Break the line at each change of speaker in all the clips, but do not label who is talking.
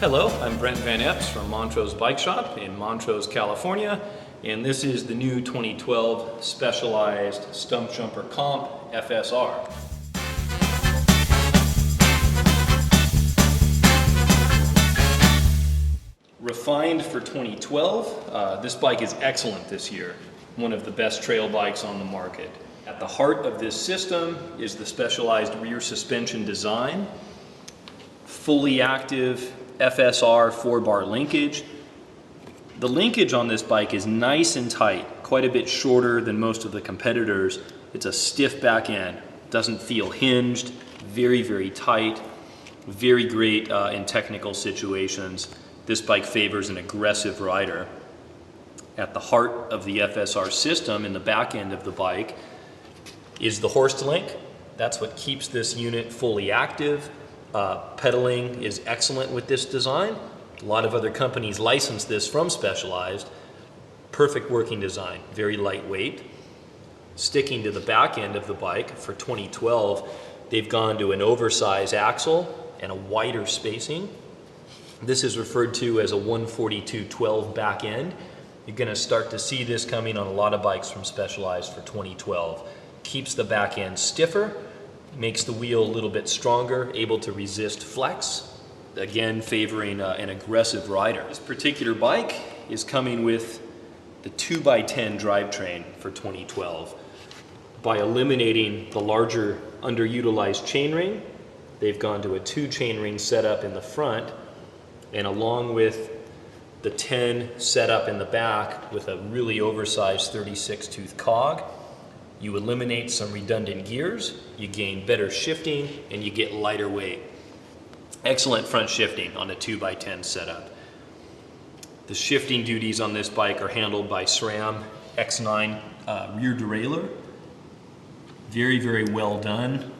Hello, I'm Brent Van Epps from Montrose Bike Shop in Montrose, California, and this is the new 2012 Specialized Stumpjumper Comp FSR. Refined for 2012, this bike is excellent this year, one of the best trail bikes on the market. At the heart of this system is the specialized rear suspension design, fully active FSR 4-bar linkage. The linkage on this bike is nice and tight, quite a bit shorter than most of the competitors. It's a stiff back end, doesn't feel hinged, very, very tight, very great in technical situations. This bike favors an aggressive rider. At the heart of the FSR system, in the back end of the bike, is the horse link. That's what keeps this unit fully active. Pedaling is excellent with this design. A lot of other companies license this from Specialized. Perfect working design, very lightweight. Sticking to the back end of the bike for 2012, they've gone to an oversized axle and a wider spacing. This is referred to as a 142/12 back end. You're going to start to see this coming on a lot of bikes from Specialized for 2012. Keeps the back end stiffer, makes the wheel a little bit stronger, able to resist flex, again favoring an aggressive rider. This particular bike is coming with the 2x10 drivetrain for 2012. By eliminating the larger underutilized chainring, they've gone to a 2 chainring setup in the front, and along with the 10 setup in the back with a really oversized 36 tooth cog, you eliminate some redundant gears, you gain better shifting, and you get lighter weight. Excellent front shifting on a 2x10 setup. The shifting duties on this bike are handled by SRAM X9 rear derailleur. Very, very well done.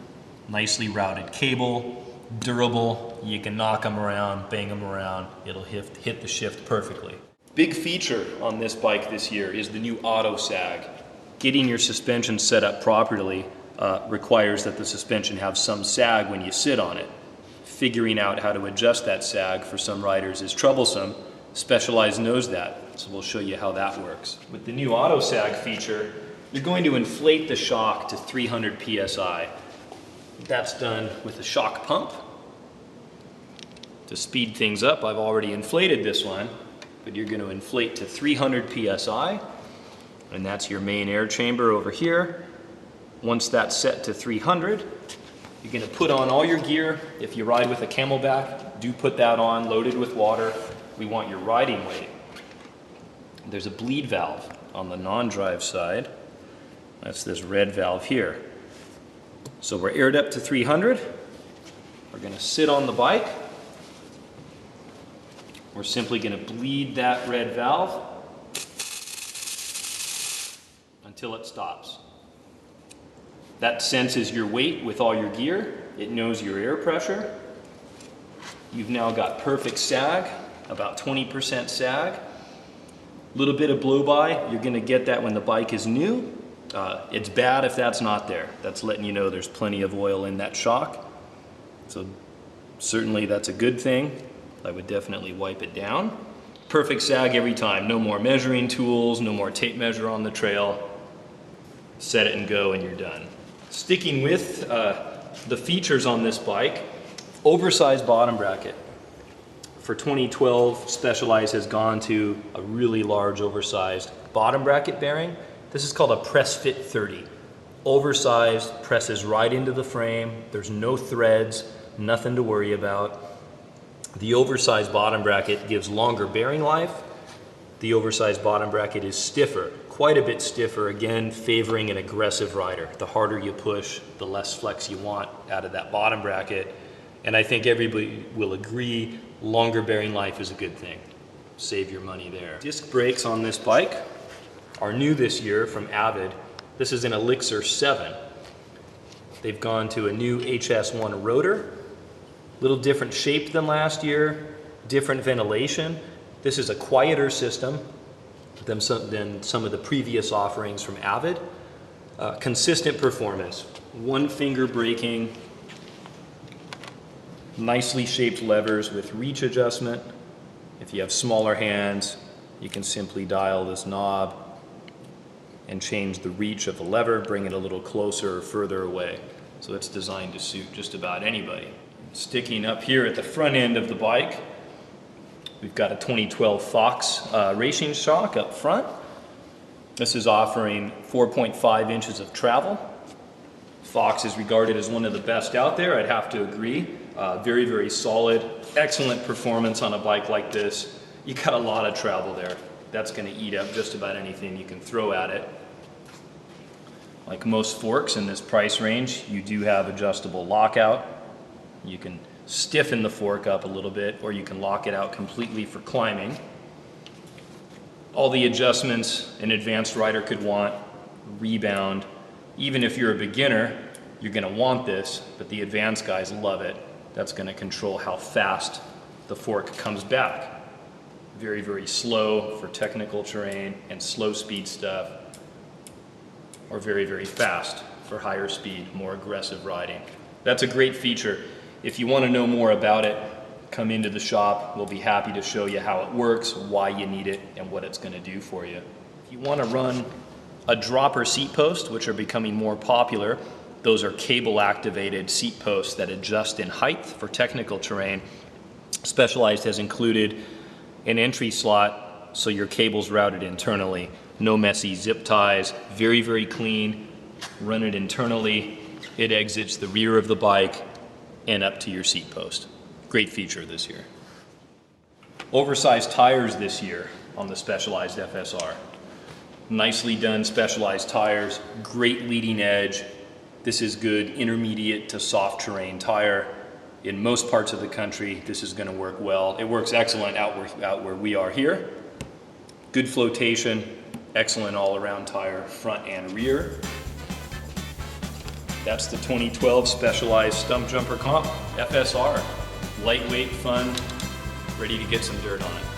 Nicely routed cable, durable. You can knock them around, bang them around. It'll hit the shift perfectly. Big feature on this bike this year is the new auto sag. Getting your suspension set up properly requires that the suspension have some sag when you sit on it. Figuring out how to adjust that sag for some riders is troublesome. Specialized knows that, so we'll show you how that works. With the new auto sag feature, you're going to inflate the shock to 300 psi. That's done with a shock pump. To speed things up, I've already inflated this one, but you're going to inflate to 300 psi. And that's your main air chamber over here. Once that's set to 300, you're going to put on all your gear. If you ride with a Camelback, do put that on, loaded with water. We want your riding weight. There's a bleed valve on the non-drive side. That's this red valve here. So we're aired up to 300. We're going to sit on the bike. We're simply going to bleed that red valve until it stops. That senses your weight with all your gear. It knows your air pressure. You've now got perfect sag, about 20% sag. A little bit of blow-by, you're going to get that when the bike is new. It's bad if that's not there. That's letting you know there's plenty of oil in that shock. So certainly that's a good thing. I would definitely wipe it down. Perfect sag every time. No more measuring tools, no more tape measure on the trail. Set it and go and you're done. Sticking with the features on this bike, oversized bottom bracket. For 2012, Specialized has gone to a really large oversized bottom bracket bearing. This is called a Press Fit 30. Oversized, presses right into the frame. There's no threads, nothing to worry about. The oversized bottom bracket gives longer bearing life. The oversized bottom bracket is stiffer, quite a bit stiffer, again favoring an aggressive rider. The harder you push, the less flex you want out of that bottom bracket. And I think everybody will agree longer bearing life is a good thing. Save your money there. Disc brakes on this bike are new this year from Avid. This is an Elixir 7. They've gone to a new HS1 rotor. Little different shape than last year, different ventilation. This is a quieter system than some of the previous offerings from Avid. Consistent performance, one finger braking, Nicely shaped levers with reach adjustment. If you have smaller hands, you can simply dial this knob and change the reach of the lever, bring it a little closer or further away. So it's designed to suit just about anybody. Sticking up here at the front end of the bike, we've got a 2012 Fox racing shock up front. This is offering 4.5 inches of travel. Fox is regarded as one of the best out there, I'd have to agree. Very, very solid, excellent performance on a bike like this. You got a lot of travel there. That's going to eat up just about anything you can throw at it. Like most forks in this price range, you do have adjustable lockout. You can stiffen the fork up a little bit, or you can lock it out completely for climbing. All the adjustments an advanced rider could want, rebound. Even if you're a beginner, you're going to want this, but the advanced guys love it. That's going to control how fast the fork comes back. Very, very slow for technical terrain and slow speed stuff, or very, very fast for higher speed, more aggressive riding. That's a great feature. If you want to know more about it, come into the shop. We'll be happy to show you how it works, why you need it, and what it's going to do for you. If you want to run a dropper seat post, which are becoming more popular, those are cable activated seat posts that adjust in height for technical terrain. Specialized has included an entry slot so your cable's routed internally. No messy zip ties, very, very clean. Run it internally. It exits the rear of the bike and up to your seat post. Great feature this year. Oversized tires this year on the Specialized FSR. Nicely done Specialized tires, great leading edge. This is good intermediate to soft terrain tire. In most parts of the country, this is going to work well. It works excellent out where we are here. Good flotation, excellent all-around tire, front and rear. That's the 2012 Specialized Stumpjumper Comp FSR. Lightweight, fun, ready to get some dirt on it.